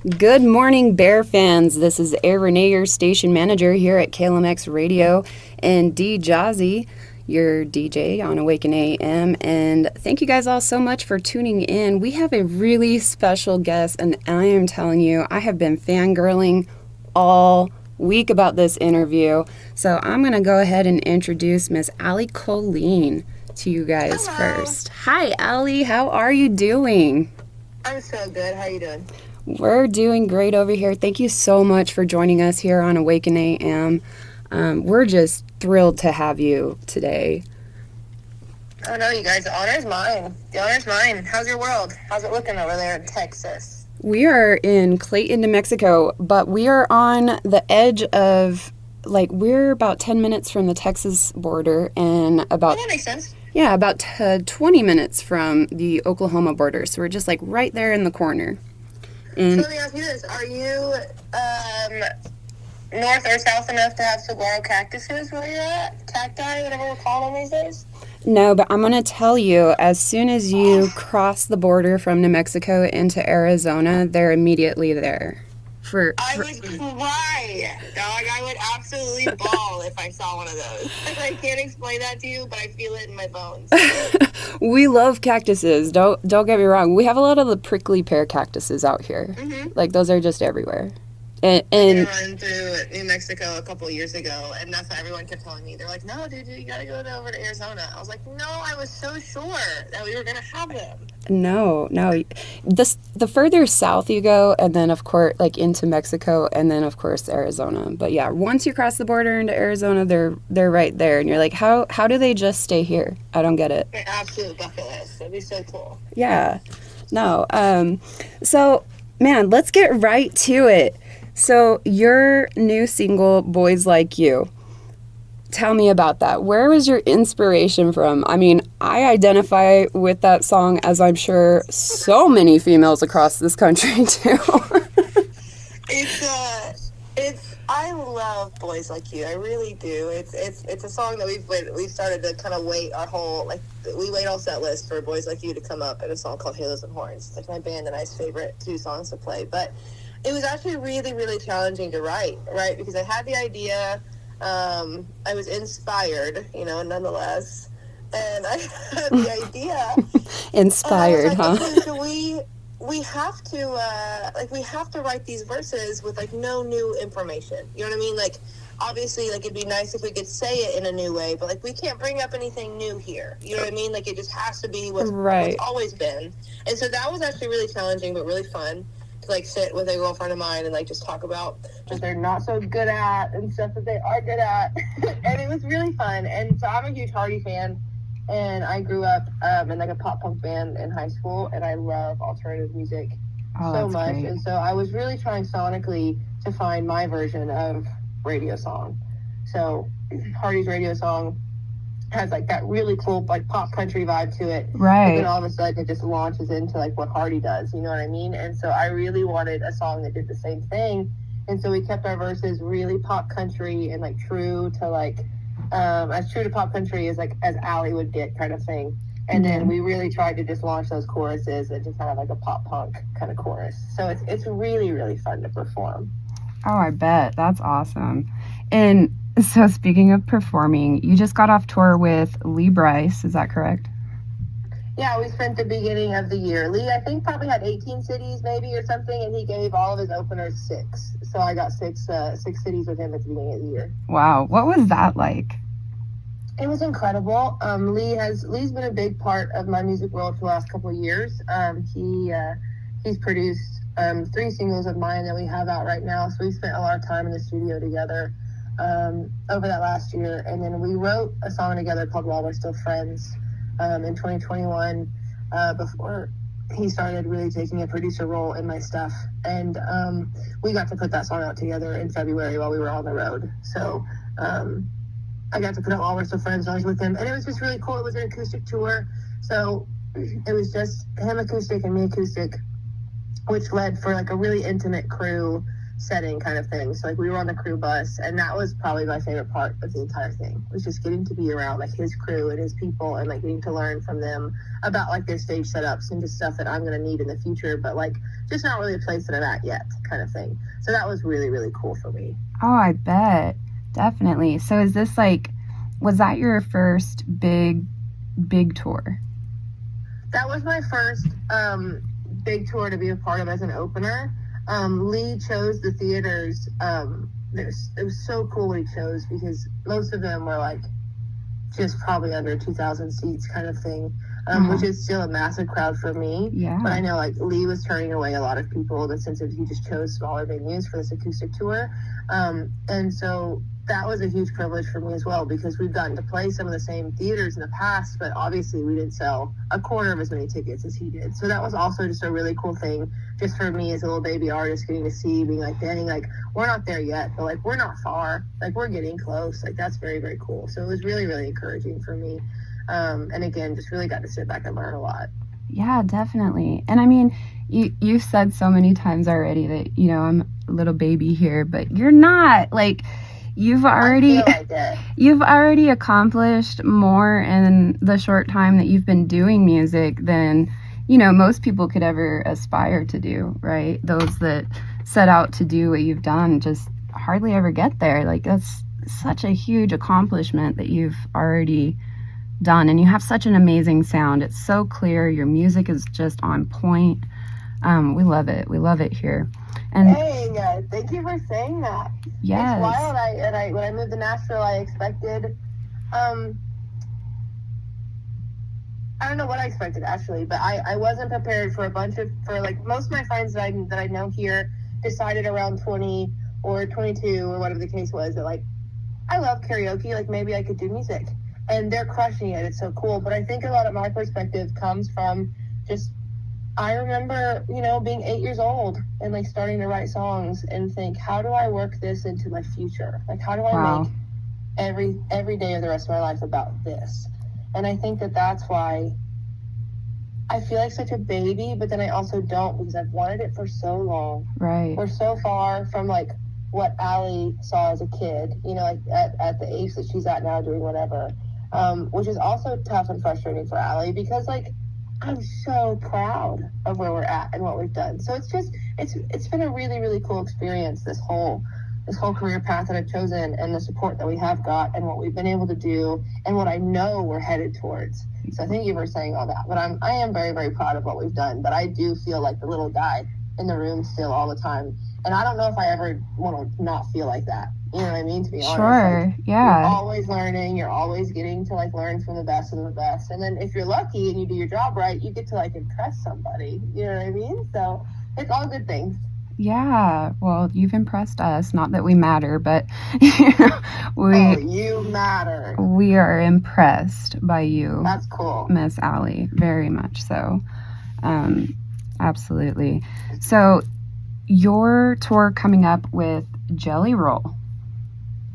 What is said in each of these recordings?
Good morning, Bear fans. This is A. Renee, your station manager here at KLMX Radio, and D. Jazzy, your DJ on Awaken AM. And thank you guys all so much for tuning in. We have a really special guest, and I am telling you, I have been fangirling all week about this interview. So I'm going to go ahead and introduce Miss Allie Colleen to you guys first. Hi, Allie. How are you doing? I'm so good. How are you doing? We're doing great over here. Thank you so much for joining us here on Awaken AM. We're just thrilled to have you today. Oh, no, you guys. The honor's mine. The honor's mine. How's your world? How's it looking over there in Texas? We are in Clayton, New Mexico, but we are on the edge of, we're about 10 minutes from the Texas border and about... Oh, that makes sense. Yeah, about 20 minutes from the Oklahoma border. So we're just, right there in the corner. And so let me ask you this. Are you north or south enough to have saguaro cactuses where you're at? Cacti, whatever we're calling them these days? No, but I'm going to tell you, as soon as you cross the border from New Mexico into Arizona, they're immediately there. I would cry, dog. I would absolutely bawl if I saw one of those. I can't explain that to you, but I feel it in my bones. We love cactuses. Don't get me wrong. We have a lot of the prickly pear cactuses out here. Mm-hmm. Those are just everywhere. And I run through New Mexico a couple of years ago, and that's what everyone kept telling me. They're like, no, dude, you gotta go over to Arizona. I was like, no, I was so sure that we were gonna have them. No. The further south you go, and then, of course, into Mexico, and then, of course, Arizona. But, yeah, once you cross the border into Arizona, they're right there. And you're like, how do they just stay here? I don't get it. An absolute bucket list. That'd be so cool. Yeah. No. So, man, let's get right to it. So, your new single, Boys Like You, tell me about that. Where was your inspiration from? I mean, I identify with that song, as I'm sure so many females across this country do. I love Boys Like You. I really do. It's a song that we've started to kind of wait our whole, we wait all set list for Boys Like You to come up in a song called Halos and Horns. It's my band and I's favorite 2 songs to play. But it was actually really, really challenging to write, right? Because I had the idea, I was inspired, nonetheless, and I had the idea. Inspired, huh? Okay, so we have to write these verses with no new information. You know what I mean? Obviously, it'd be nice if we could say it in a new way, but we can't bring up anything new here. You know what I mean? It just has to be what's always been. And so that was actually really challenging, but really fun. To sit with a girlfriend of mine and just talk about just they're not so good at and stuff that they are good at. And it was really fun. And so I'm a huge Hardy fan, and I grew up in a pop punk band in high school, and I love alternative music so much. Great. And so I was really trying sonically to find my version of radio song. So Hardy's radio song has that really cool pop country vibe to it, right? And then all of a sudden it just launches into what Hardy does, you know what I mean? And so I really wanted a song that did the same thing, and so we kept our verses really pop country and true to as true to pop country as as Allie would get kind of thing. And then we really tried to just launch those choruses into kind of a pop punk kind of chorus. So it's really, really fun to perform. Oh, I bet. That's awesome. And so speaking of performing, you just got off tour with Lee Bryce, is that correct? Yeah, we spent the beginning of the year. Lee, I think, probably had 18 cities maybe or something, and he gave all of his openers 6. So I got 6 cities with him at the beginning of the year. Wow. What was that like? It was incredible. Lee's been a big part of my music world for the last couple of years. He's produced 3 singles of mine that we have out right now. So we spent a lot of time in the studio together over that last year. And then we wrote a song together called While We're Still Friends in 2021 before he started really taking a producer role in my stuff. And we got to put that song out together in February while we were on the road. So I got to put out While We're Still Friends when I was with him. And it was just really cool. It was an acoustic tour. So it was just him acoustic and me acoustic, which led for a really intimate crew setting kind of thing. So like we were on the crew bus, and that was probably my favorite part of the entire thing, was just getting to be around like his crew and his people, and like getting to learn from them about like their stage setups and just stuff that I'm going to need in the future, but like just not really a place that I'm at yet kind of thing. So that was really, really cool for me. Oh, I bet. Definitely. So is this like, was that your first big tour? That was my first big tour to be a part of as an opener. Lee chose the theaters. It was so cool what he chose, because most of them were like just probably under 2,000 seats kind of thing, which is still a massive crowd for me. Yeah. But I know like Lee was turning away a lot of people in the sense of he just chose smaller venues for this acoustic tour. And so that was a huge privilege for me as well, because we've gotten to play some of the same theaters in the past, but obviously we didn't sell a quarter of as many tickets as he did. So that was also just a really cool thing just for me as a little baby artist, getting to see, being like, Danny, like, we're not there yet, but like, we're not far, like, we're getting close. Like, that's very, very cool. So it was really, really encouraging for me. And again, just really got to sit back and learn a lot. Yeah, definitely. And I mean, you've said so many times already that, you know, I'm a little baby here, but you're not. Like, you've already accomplished more in the short time that you've been doing music than, you know, most people could ever aspire to do, right? Those that set out to do what you've done just hardly ever get there. Like, that's such a huge accomplishment that you've already done, and you have such an amazing sound. It's so clear. Your music is just on point. We love it here. And hey guys, thank you for saying that. Yes. It's wild. When I moved to Nashville, I expected I don't know what I expected actually, but I wasn't prepared for like most of my friends that I know here decided around 20 or 22 or whatever the case was that like, I love karaoke, like maybe I could do music, and they're crushing it. It's so cool. But I think a lot of my perspective comes from just, I remember, you know, being 8 years old and like starting to write songs and think, how do I work this into my future? Like, how do I make every day of the rest of my life about this? And I think that that's why I feel like such a baby, but then I also don't, because I've wanted it for so long. Right. We're so far from like what Allie saw as a kid, you know, like at the age that she's at now doing whatever, which is also tough and frustrating for Allie, because like I'm so proud of where we're at and what we've done. So it's been a really, really cool experience, this whole career path that I've chosen, and the support that we have got, and what we've been able to do, and what I know we're headed towards. So thank you for saying all that. But I am very, very proud of what we've done. But I do feel like the little guy in the room still all the time. And I don't know if I ever want to not feel like that. You know what I mean? To be honest. Sure. Like, Yeah. You're always learning. You're always getting to like learn from the best of the best. And then if you're lucky and you do your job right, you get to like impress somebody. You know what I mean? So it's all good things. Yeah, well, you've impressed us. Not that we matter, but you matter. We are impressed by you. That's cool, Miss Allie, very much so. Absolutely. So, your tour coming up with Jelly Roll.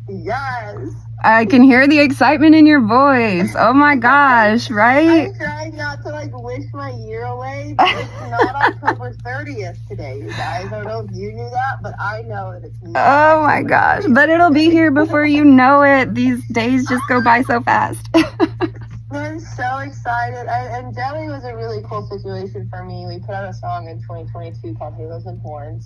Yes. I can hear the excitement in your voice. Oh my gosh, right? I'm trying not to like wish my year away, but it's not October 30th today, you guys. I don't know if you knew that, but I know that it's not. Oh my gosh, but it'll be here before you know it. These days just go by so fast. I'm so excited. And Jelly was a really cool situation for me. We put out a song in 2022 called Halos and Horns.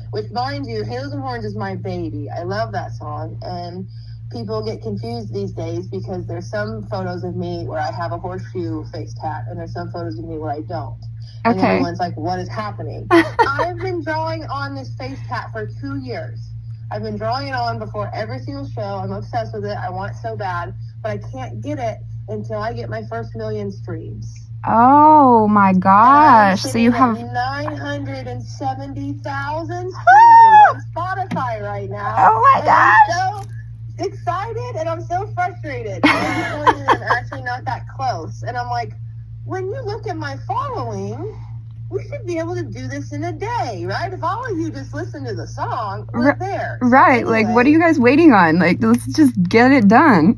Which, mind you, Halos and Horns is my baby. I love that song. And people get confused these days because there's some photos of me where I have a horseshoe face tat, and there's some photos of me where I don't. And everyone's like, what is happening? I've been drawing on this face tat for 2 years. I've been drawing it on before every single show. I'm obsessed with it. I want it so bad, but I can't get it until I get my first 1 million streams. Oh my gosh. So you have 970,000 streams on Spotify right now. Oh my gosh. I'm so excited and I'm so frustrated. I'm actually not that close. And I'm like, when you look at my following, we should be able to do this in a day, right? If all of you just listen to the song, we're there. Right. So anyway, like, what are you guys waiting on? Like, let's just get it done.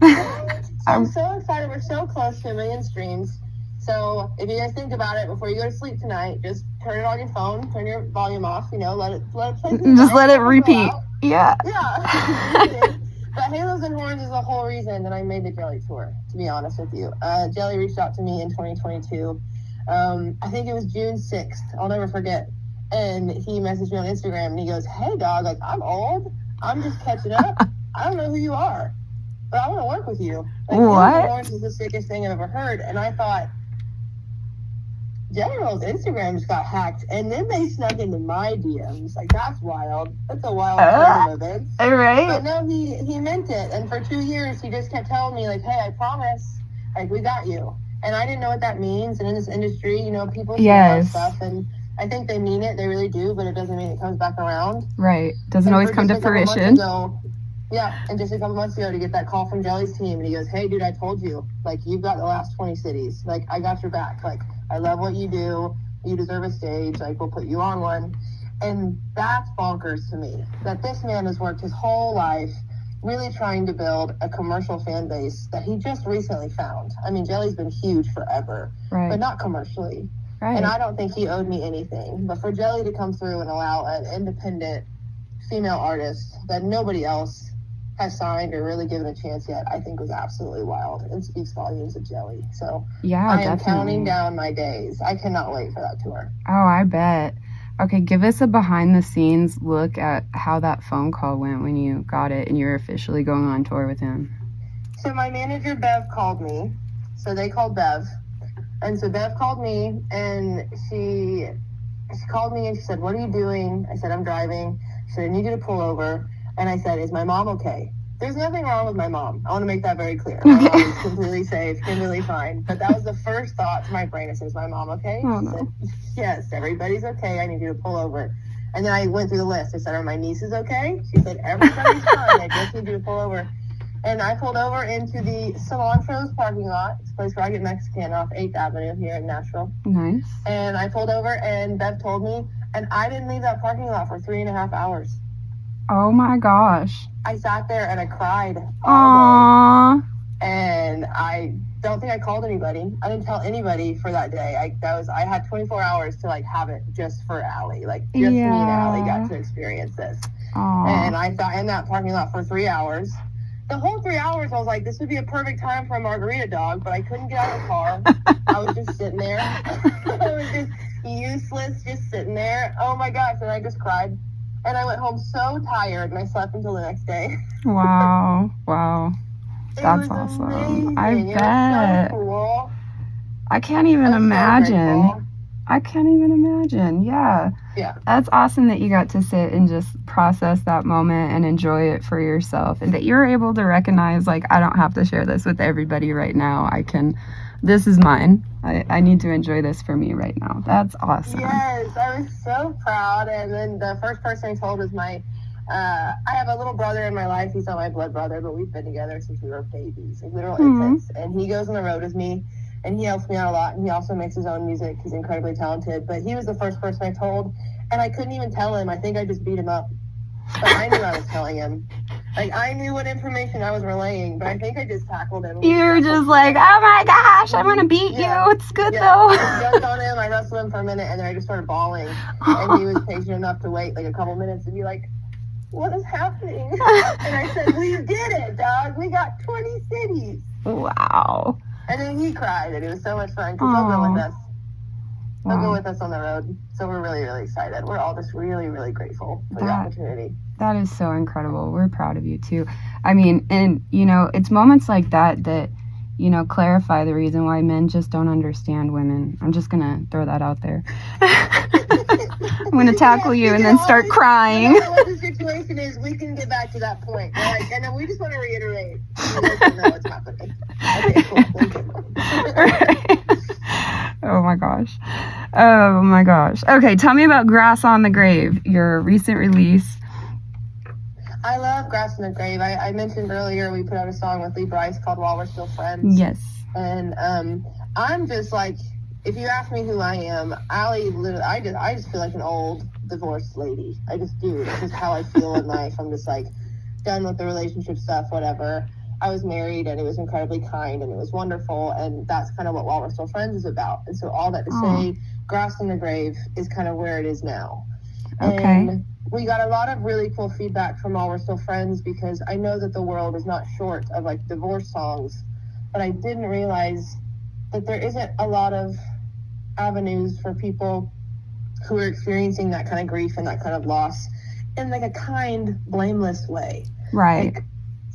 I'm so excited. We're so close to 1 million streams. So if you guys think about it before you go to sleep tonight, just turn it on your phone, turn your volume off, you know, let it play. Just let it repeat. Yeah. Yeah. But Halos and Horns is the whole reason that I made the Jelly tour, to be honest with you. Jelly reached out to me in 2022. I think it was June 6th. I'll never forget. And he messaged me on Instagram and he goes, "Hey dog, like I'm old. I'm just catching up. I don't know who you are, but I want to work with you." Like, what? Halos and Horns is the sickest thing I've ever heard. And I thought, General's Instagram just got hacked, and then they snuck into my DMs. Like, that's wild. That's a wild turn of events. Right? But no, he meant it. And for 2 years, he just kept telling me, like, "Hey, I promise, like, we got you." And I didn't know what that means. And in this industry, you know, people say a lot of stuff, and I think they mean it. They really do, but it doesn't mean it comes back around. Right. Doesn't always come to fruition. And just a couple months ago to get that call from Jelly's team, and he goes, "Hey, dude, I told you. Like, you've got the last 20 cities. Like, I got your back. Like, I love what you do. You deserve a stage. Like, we'll put you on one." And that's bonkers to me, that this man has worked his whole life really trying to build a commercial fan base that he just recently found. I mean, Jelly's been huge forever, but not commercially. Right. And I don't think he owed me anything. But for Jelly to come through and allow an independent female artist that nobody else has signed or really given a chance yet, I think was absolutely wild and speaks volumes of Jelly. So yeah, I am counting down my days. I cannot wait for that tour. Oh, I bet. Okay, give us a behind the scenes look at how that phone call went when you got it and you're officially going on tour with him. So my manager Bev called me. So they called Bev. And so Bev called me and she called me and she said, "What are you doing?" I said, "I'm driving." She said, "I need you to pull over." And I said, "Is my mom okay?" There's nothing wrong with my mom. I want to make that very clear. My mom is completely safe, completely fine. But that was the first thought to my brain. I said, "Is my mom okay?" Oh, She said, "Yes, everybody's okay. I need you to pull over." And then I went through the list. I said, "Are my nieces okay?" She said, "Everybody's fine. I just need you to pull over." And I pulled over into the Cilantro's parking lot. It's a place where I get Mexican off 8th Avenue here in Nashville. Nice. And I pulled over and Bev told me, and I didn't leave that parking lot for 3.5 hours. Oh my gosh. I sat there and I cried all day. And I don't think I called anybody. I didn't tell anybody for that day. I had 24 hours to like have it just for Allie. Like just me and Allie got to experience this. Aww. And I sat in that parking lot for 3 hours. The whole 3 hours I was like, this would be a perfect time for a margarita, dog, but I couldn't get out of the car. I was just sitting there. I was just useless, just sitting there. Oh my gosh, and I just cried. And I went home so tired, and I slept until the next day. Wow. That's awesome. Amazing. I bet. So cool. I can't even imagine. I can't even imagine. Yeah. That's awesome that you got to sit and just process that moment and enjoy it for yourself. And that you're able to recognize, like, I don't have to share this with everybody right now. This is mine. I need to enjoy this for me right now. That's awesome. Yes, I was so proud. And then the first person I told was I have a little brother in my life. He's not my blood brother, but we've been together since we were babies, like literal infants. And he goes on the road with me, and he helps me out a lot. And he also makes his own music. He's incredibly talented. But he was the first person I told, and I couldn't even tell him. I think I just beat him up. But I knew I was telling him. Like, I knew what information I was relaying, but I think I just tackled him. You're just like, oh my gosh, I'm going to beat you. It's good, though. I jumped on him, I wrestled him for a minute, and then I just started bawling. And he was patient enough to wait, like, a couple minutes and be like, "What is happening?" And I said, "We did it, dog. We got 20 cities." Wow. And then he cried, and it was so much fun, because he'll go with us. He'll go with us on the road. So we're really, really excited. We're all just really, really grateful for the opportunity. That is so incredible. We're proud of you, too. I mean, and, you know, it's moments like that, you know, clarify the reason why men just don't understand women. I'm just going to throw that out there. I'm going to tackle you and then start crying. You know what the situation is, we can get back to that point. Right? And then we just want to reiterate. You guys don't know what's happening. Okay, cool. Thank you. Oh my gosh. Okay, tell me about Grass on the Grave, your recent release. I love Grass on the Grave. I mentioned earlier we put out a song with Lee Bryce called While We're Still Friends. Yes. And I'm just like, if you ask me who I am, Allie, literally, I just feel like an old divorced lady. I just do. It's just how I feel in life. I'm just like done with the relationship stuff, whatever. I was married, and it was incredibly kind, and it was wonderful, and that's kind of what While We're Still Friends is about. And so all that to say, Grass in the Grave is kind of where it is now. Okay. And we got a lot of really cool feedback from While We're Still Friends, because I know that the world is not short of like divorce songs, but I didn't realize that there isn't a lot of avenues for people who are experiencing that kind of grief and that kind of loss in like a kind, blameless way. Right. Like,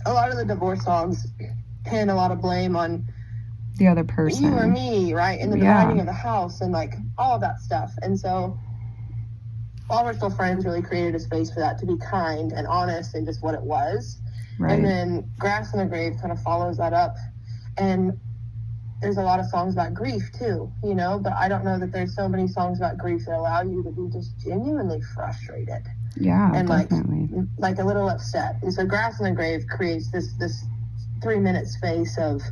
a lot of the divorce songs pin a lot of blame on the other person, you or me, right? And the dividing of the house and like all of that stuff. And so While We're Still Friends really created a space for that to be kind and honest and just what it was. Right. And then Grass in the Grave kind of follows that up. And there's a lot of songs about grief too, you know, but I don't know that there's so many songs about grief that allow you to be just genuinely frustrated. Yeah, and definitely. like a little upset. And so Grass in the Grave creates this 3-minute space of,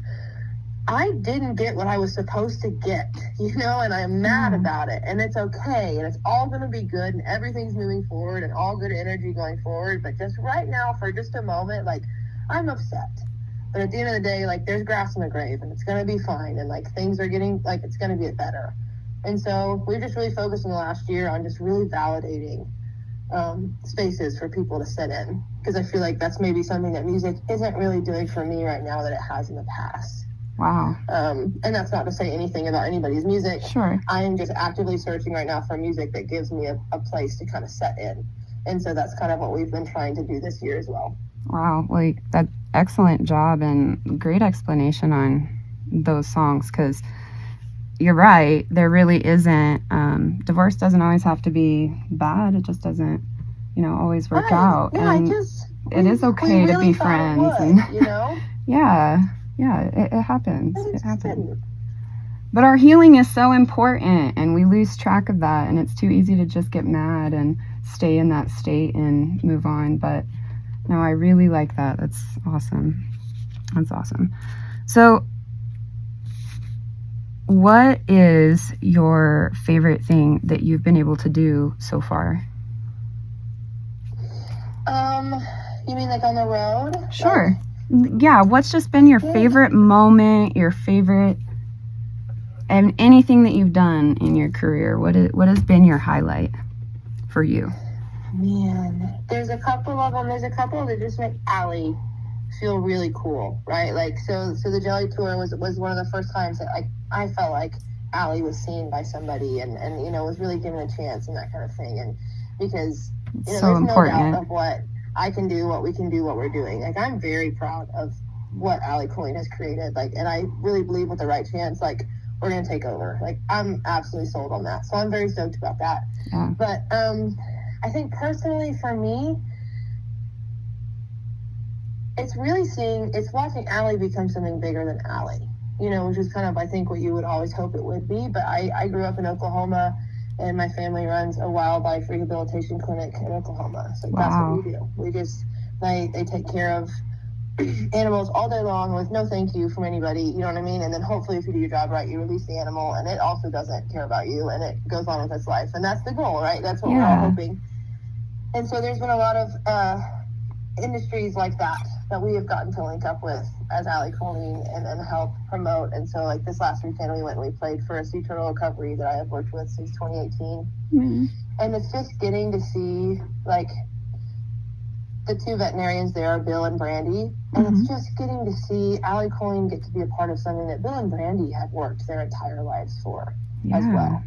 I didn't get what I was supposed to get, you know, and I'm mad about it, and it's okay, and it's all going to be good, and everything's moving forward, and all good energy going forward, but just right now, for just a moment, like, I'm upset. But at the end of the day, like, there's grass in the grave, and it's going to be fine, and, like, things are getting, like, it's going to get better. And so we've just really focused in the last year on just really validating spaces for people to sit in, because I feel like that's maybe something that music isn't really doing for me right now that it has in the past. Wow. And that's not to say anything about anybody's music. Sure. I am just actively searching right now for music that gives me a place to kind of set in. And so that's kind of what we've been trying to do this year as well. Wow. Like, that excellent job and great explanation on those songs, because you're right. There really isn't, divorce doesn't always have to be bad. It just doesn't, you know, always work out. Yeah, and it is okay to be friends. And, you know? Yeah, it happens. It happens. But our healing is so important, and we lose track of that, and it's too easy to just get mad and stay in that state and move on. But no, I really like that. That's awesome. That's awesome. So what is your favorite thing that you've been able to do so far? You mean like on the road? Sure. Yeah, what's just been your favorite moment, your favorite, and anything that you've done in your career? What has been your highlight for you? Man, there's a couple of them. There's a couple that just make Allie feel really cool, right? Like, so the Jelly Tour was one of the first times that I felt like Allie was seen by somebody and you know, was really given a chance and that kind of thing. And because, you know, so there's important. no doubt of what I can do, what we can do, what we're doing. Like, I'm very proud of what Allie Colleen has created. Like, and I really believe with the right chance, like, we're going to take over. Like, I'm absolutely sold on that. So I'm very stoked about that. Yeah. But I think personally for me, it's watching Allie become something bigger than Allie, you know, which is kind of, I think, what you would always hope it would be. But I grew up in Oklahoma, and my family runs a wildlife rehabilitation clinic in Oklahoma. So That's what we do. We just, they take care of animals all day long with no thank you from anybody, you know what I mean? And then hopefully if you do your job right, you release the animal, and it also doesn't care about you, and it goes on with its life. And that's the goal, right? That's what we're all hoping. And so there's been a lot of industries like that we have gotten to link up with as Allie Colleen and help promote. And so, like, this last weekend we went and we played for a sea turtle recovery that I have worked with since 2018. Mm-hmm. And it's just getting to see, like, the two veterinarians there are Bill and Brandy, and it's just getting to see Allie Colleen get to be a part of something that Bill and Brandy have worked their entire lives for as well.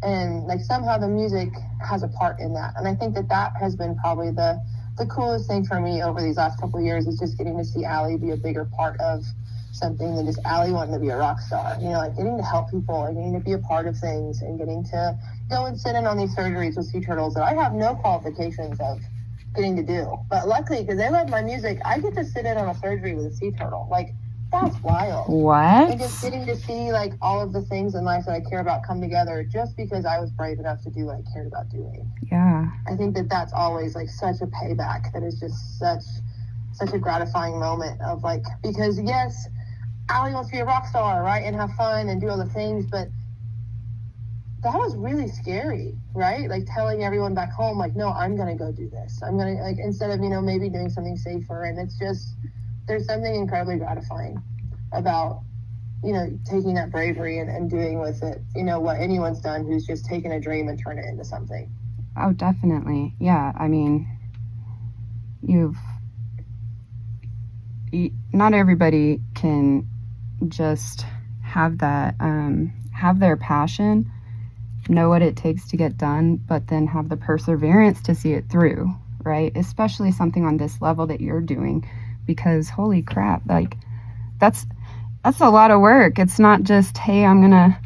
And, like, somehow the music has a part in that. And I think that has been probably the coolest thing for me over these last couple of years, is just getting to see Allie be a bigger part of something than just Allie wanting to be a rock star. You know, like, getting to help people and getting to be a part of things and getting to go and sit in on these surgeries with sea turtles that I have no qualifications of getting to do. But luckily, because they love my music, I get to sit in on a surgery with a sea turtle. Like, that's wild. What? And just getting to see, like, all of the things in life that I care about come together just because I was brave enough to do what I cared about doing. Yeah. I think that's always, like, such a payback that is just such a gratifying moment of, like, because yes, Allie wants to be a rock star, right, and have fun and do all the things, but that was really scary, right? Like, telling everyone back home, like, no, I'm going to go do this. I'm going to, like, instead of, you know, maybe doing something safer. And it's just, there's something incredibly gratifying about taking that bravery and doing with it, what anyone's done who's just taken a dream and turned it into something. Oh, definitely. Yeah. I mean, not everybody can just have that, have their passion, know what it takes to get done, but then have the perseverance to see it through, right? Especially something on this level that you're doing, because holy crap, like that's a lot of work. It's not just, hey, I'm gonna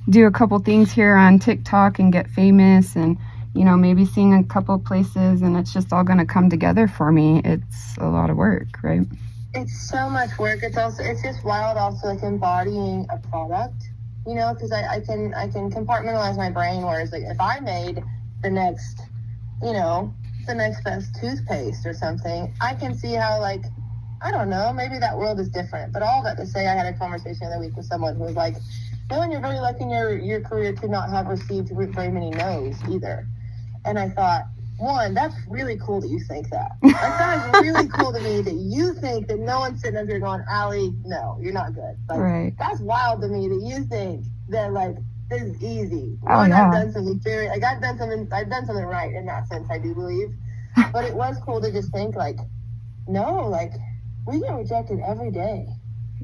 do a couple things here on TikTok and get famous and maybe sing a couple places and it's just all gonna come together for me. It's a lot of work, right? It's so much work. It's just wild also, like embodying a product, because I can compartmentalize my brain, whereas like if I made the next best toothpaste or something, I can see how, like, I don't know, maybe that world is different. But all that to say, I had a conversation the other week with someone who was like, no, and you're really lucky in your career to not have received very many no's either. And I thought, one, that's really cool that you think that. I thought it's really cool to me that you think that no one's sitting up here going, Allie, no, you're not good. Like, right. That's wild to me that you think that, like, this is easy. Oh, yeah. I've done something right in that sense, I do believe. But it was cool to just think, like, no, like, we get rejected every day.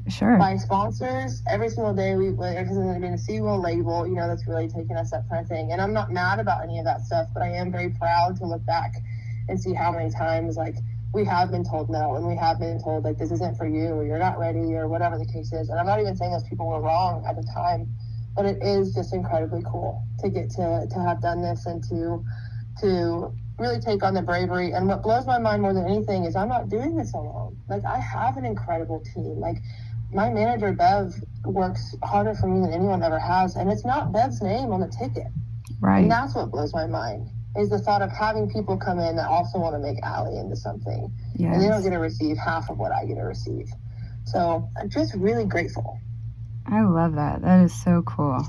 Sure. By sponsors, every single day there's been a single label, that's really taking us that kind of thing. And I'm not mad about any of that stuff, but I am very proud to look back and see how many times, like, we have been told no, and we have been told, like, this isn't for you, or you're not ready, or whatever the case is. And I'm not even saying those people were wrong at the time, but it is just incredibly cool to get to have done this and to really take on the bravery. And what blows my mind more than anything is I'm not doing this alone. Like, I have an incredible team. Like, my manager, Bev, works harder for me than anyone ever has, and it's not Bev's name on the ticket. Right. And that's what blows my mind, is the thought of having people come in that also want to make Allie into something. Yes. And they don't get to receive half of what I get to receive. So I'm just really grateful. I love that. That is so cool.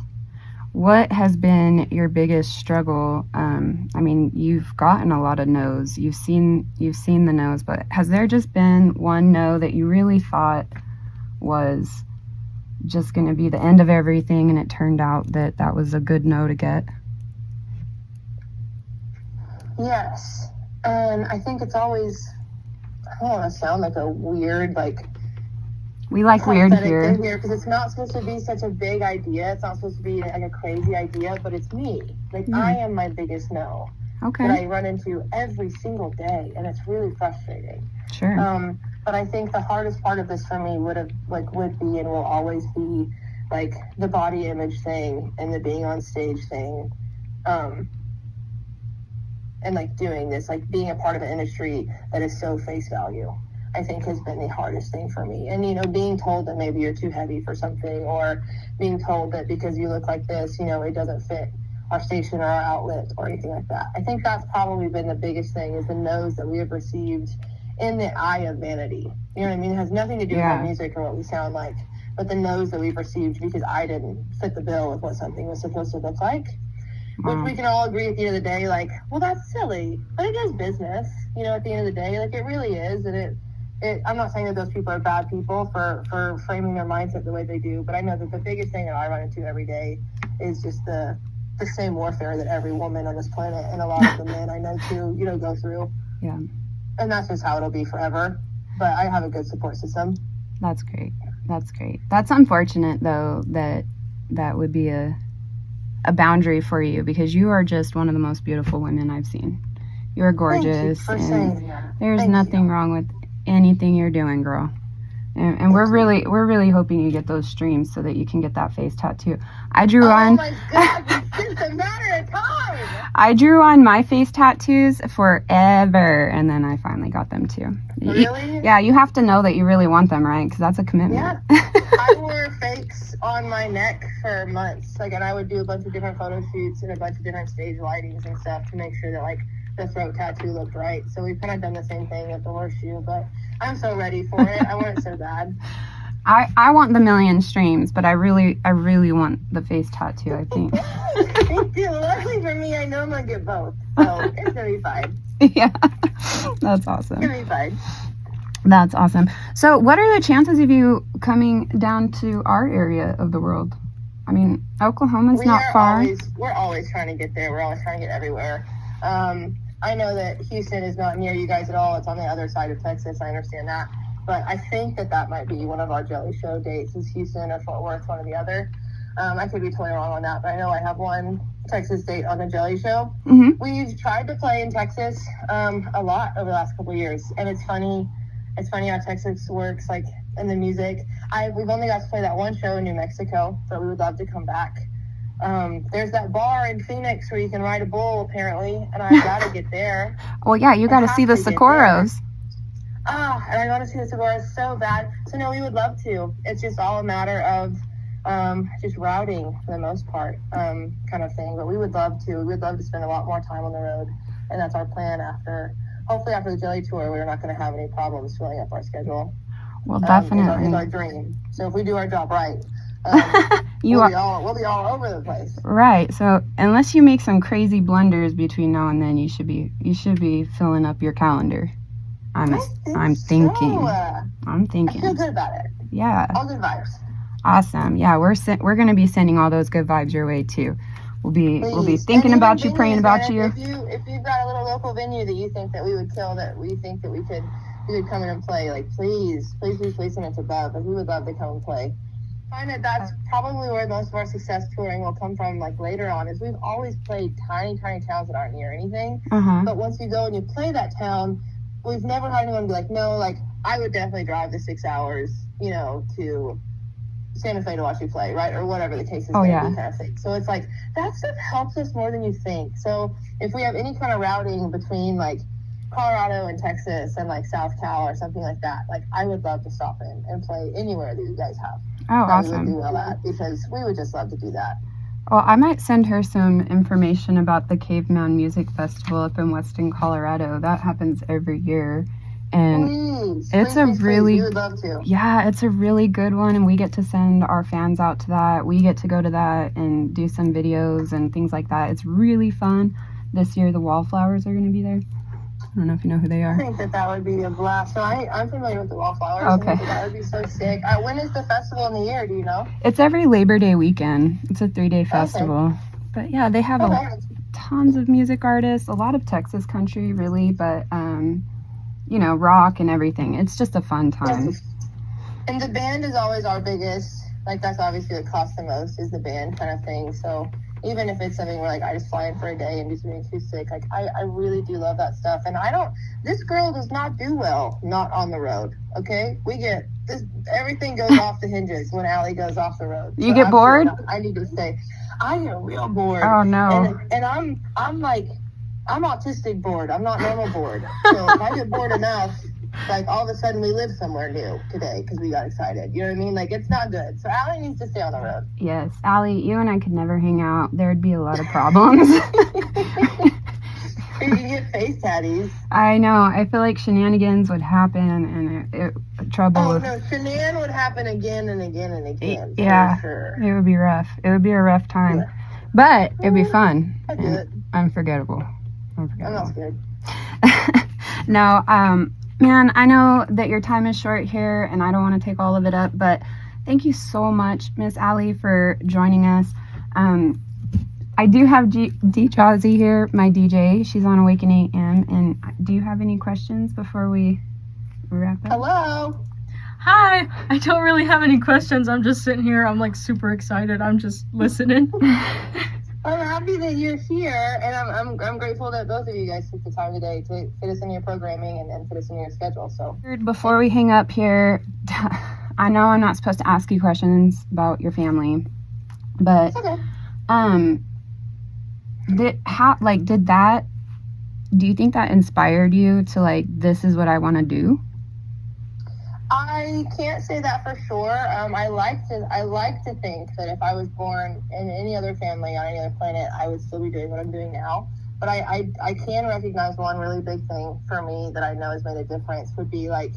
What has been your biggest struggle? I mean, you've gotten a lot of no's. You've seen the no's, but has there just been one no that you really thought was just going to be the end of everything, and it turned out that was a good no to get? Yes. And I think it's always, I don't want to sound like a weird, like, we like weird here because it's not supposed to be such a big idea. It's not supposed to be like a crazy idea, but it's me. Like, I am my biggest no. Okay. That I run into every single day, and it's really frustrating. Sure. But I think the hardest part of this for me would be and will always be, like, the body image thing and the being on stage thing, and, like, doing this, like, being a part of an industry that is so face value, I think has been the hardest thing for me. And, being told that maybe you're too heavy for something, or being told that because you look like this, it doesn't fit our station or our outlet or anything like that. I think that's probably been the biggest thing, is the no's that we have received in the eye of vanity. You know what I mean? It has nothing to do with our music or what we sound like, but the no's that we've received because I didn't fit the bill with what something was supposed to look like. Which we can all agree at the end of the day, like, well, that's silly, but it is business, at the end of the day. Like, it really is. And I'm not saying that those people are bad people for framing their mindset the way they do, but I know that the biggest thing that I run into every day is just the same warfare that every woman on this planet, and a lot of the men I know too, go through. Yeah. And that's just how it'll be forever. But I have a good support system. That's great. That's unfortunate, though, that would be a boundary for you, because you are just one of the most beautiful women I've seen. You're gorgeous. Thank you for saying that. There's nothing wrong with anything you're doing, girl. And we're really hoping you get those streams so that you can get that face tattoo. I drew on. Oh my God! It's just a matter of time. I drew on my face tattoos forever, and then I finally got them too. Really? Yeah, you have to know that you really want them, right? Because that's a commitment. Yeah. I wore fakes on my neck for months, and I would do a bunch of different photo shoots and a bunch of different stage lightings and stuff to make sure that, the throat tattoo looked right. So we've kind of done the same thing with the horseshoe, but I'm so ready for it. I want it so bad. I want the million streams, but I really want the face tattoo, I think. Me too. Luckily for me, I know I'm going to get both. So it's going to be fine. Yeah. That's awesome. It's going to be fine. That's awesome. So what are the chances of you coming down to our area of the world? I mean, Oklahoma's not far. We're always trying to get there. We're always trying to get everywhere. I know that Houston is not near you guys at all. It's on the other side of Texas. I understand that. But I think that might be one of our Jelly Show dates is Houston or Fort Worth, one or the other. I could be totally wrong on that, but I know I have one Texas date on the Jelly Show. Mm-hmm. We've tried to play in Texas a lot over the last couple of years, and it's funny how Texas works, like in the music. We've only got to play that one show in New Mexico, but we would love to come back. There's that bar in Phoenix where you can ride a bull, apparently, and I gotta get there. Well, yeah, you gotta see the Socorros. And I gotta see the Socorros so bad. So no, we would love to. It's just all a matter of just routing for the most part, kind of thing. But we would love to. We would love to spend a lot more time on the road, and that's our plan hopefully after the Jelly Tour, we're not going to have any problems filling up our schedule. Well, definitely. It's our dream. So if we do our job right, we'll be all over the place. Right. So unless you make some crazy blunders between now and then, you should be filling up your calendar. I'm thinking. I'm thinking. I feel good about it. Yeah. All good vibes. Awesome. Yeah, we're going to be sending all those good vibes your way too. We'll be thinking about you, praying about you. If you've got a little local venue that you think that we would kill, that we think that we could come in and play, like please send it to Bev. Like, we would love to come and play. I find that's probably where most of our success touring will come from, like later on, is we've always played tiny towns that aren't near anything. But once you go and you play that town, we've never had anyone be like, no, like I would definitely drive the 6 hours, to Santa Fe to watch you play, right? Or whatever the case is going to be, kind of thing. So it's like, that stuff helps us more than you think. So if we have any kind of routing between like Colorado and Texas and like South Cal or something like that, like I would love to stop in and play anywhere that you guys have. Oh, awesome. We would do well at, because we would just love to do that. Well, I might send her some information about the Caveman Music Festival up in Weston, Colorado. That happens every year. And it's a really, we would love to. Yeah, it's a really good one, and we get to send our fans out to that. We get to go to that and do some videos and things like that. It's really fun. This year, the Wallflowers are going to be there. I don't know if you know who they are. I think that would be a blast. So I'm familiar with the Wallflowers. Okay. That would be so sick. When is the festival in the year? Do you know? It's every Labor Day weekend. It's a 3-day festival. Okay. But yeah, they have tons of music artists, a lot of Texas country, really, but rock and everything. It's just a fun time. And the band is always our biggest, like that's obviously what costs the most, is the band kind of thing. So even if it's something where like I just fly in for a day and do something acoustic, like I really do love that stuff. And this girl does not do well not on the road, okay? Everything goes off the hinges when Allie goes off the road. You get bored? I need to say, I get real bored. Oh no. And I'm autistic bored. I'm not normal bored. So if I get bored enough, like all of a sudden we live somewhere new today because we got excited. You know what I mean? Like it's not good. So Allie needs to stay on the road. Yes. Allie, you and I could never hang out. There'd be a lot of problems. You can get face tatties. I know. I feel like shenanigans would happen and trouble. Oh no, shenan would happen again and again and again. Yeah. Sure. It would be rough. It would be a rough time. Yeah. But it'd be fun. I do it. Unforgettable. I'm not scared. No, man, I know that your time is short here and I don't want to take all of it up, but thank you so much, Miss Allie, for joining us. I do have D Jazzy here, my DJ. She's on Awaken AM. And do you have any questions before we wrap up? Hello. Hi. I don't really have any questions. I'm just sitting here. I'm like super excited. I'm just listening. I'm happy that you're here, and I'm grateful that both of you guys took the time today to fit us in your programming and fit us in your schedule. So before we hang up here, I know I'm not supposed to ask you questions about your family, but it's okay. Do you think that inspired you to like, this is what I want to do? I can't say that for sure. I like to think that if I was born in any other family on any other planet, I would still be doing what I'm doing now. But I can recognize one really big thing for me that I know has made a difference would be like,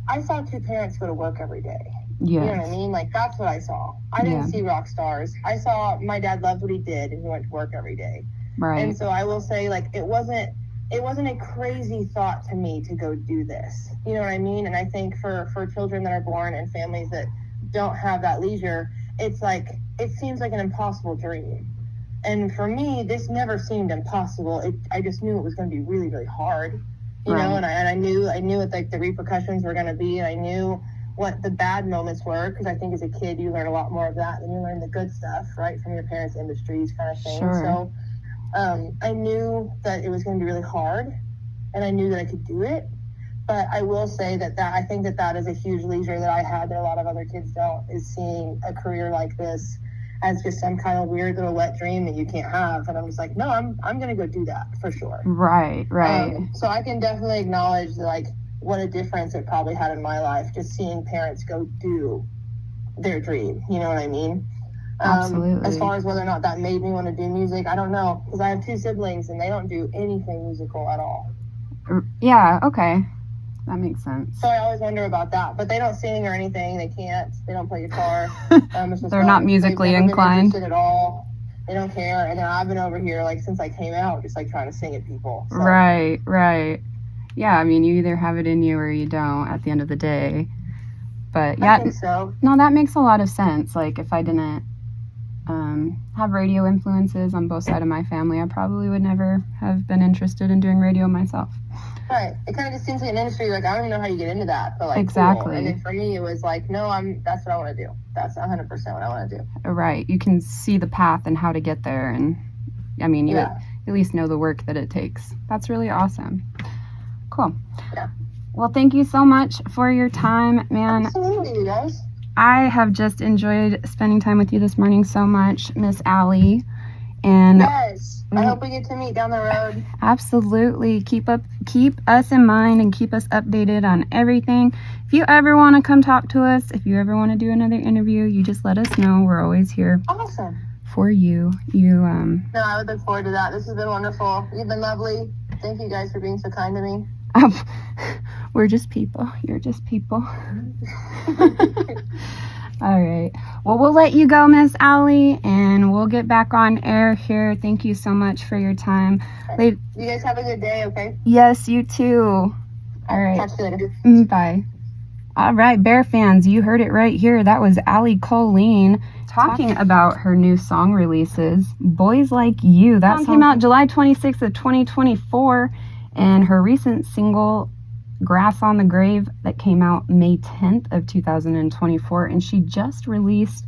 I saw two parents go to work every day. Yes. You know what I mean? Like that's what I saw. I didn't see rock stars. I saw my dad loved what he did and he went to work every day. Right. And so I will say, like, it wasn't it wasn't a crazy thought to me to go do this. You know what I mean? And I think for children that are born in families that don't have that leisure, it's like, it seems like an impossible dream. And for me, this never seemed impossible. I just knew it was going to be really, really hard, you know, and I knew what like the repercussions were going to be. And I knew what the bad moments were, because I think as a kid, you learn a lot more of that than you learn the good stuff, right, from your parents' industries kind of thing. Sure. So I knew that it was going to be really hard, and I knew that I could do it. But I will say that I think that is a huge leisure that I had that a lot of other kids don't, is seeing a career like this as just some kind of weird little wet dream that you can't have. And I'm just like, no, I'm going to go do that for sure. Right. So I can definitely acknowledge like what a difference it probably had in my life, just seeing parents go do their dream. You know what I mean? Absolutely. As far as whether or not that made me want to do music, I don't know, because I have 2 siblings and they don't do anything musical at all. Yeah, okay. That makes sense. So I always wonder about that. But they don't sing or anything. They can't. They don't play guitar. They're not musically they've never inclined. been interested at all. They don't care. And then I've been over here, like, since I came out, just, like, trying to sing at people. So. Right. Yeah, I mean, you either have it in you or you don't at the end of the day. But, yeah. I think so. No, that makes a lot of sense. Like, if I didn't have radio influences on both sides of my family, I probably would never have been interested in doing radio myself. Right. It kind of just seems like an industry, like, I don't even know how you get into that, but, like, exactly. Cool. And then for me, it was like, no, that's what I want to do. That's 100% what I want to do. Right. You can see the path and how to get there. And, I mean, you at least know the work that it takes. That's really awesome. Cool. Yeah. Well, thank you so much for your time, man. Absolutely, you guys. I have just enjoyed spending time with you this morning so much, Miss Allie. And yes, I hope we get to meet down the road. Absolutely. Keep us in mind and keep us updated on everything. If you ever want to come talk to us, if you ever want to do another interview, you just let us know. We're always here. Awesome. For you. No, I would look forward to that. This has been wonderful. You've been lovely. Thank you guys for being so kind to me. We're just people. You're just people. All right. Well, we'll let you go, Miss Allie, and we'll get back on air here. Thank you so much for your time. You guys have a good day, okay? Yes, you too. All right. Talk to you later. Bye. All right, Bear fans, you heard it right here. That was Allie Colleen talking about her new song releases, Boys Like You. That song came out July 26th of 2024, and her recent single, Grass on the Grave, that came out May 10th of 2024, and she just released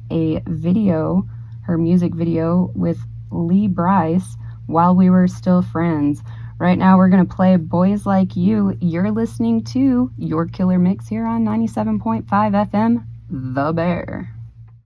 a video, her music video, with Lee Bryce, While We Were Still Friends. Right now we're going to play Boys Like You. You're listening to Your Killer Mix here on 97.5 FM, The Bear.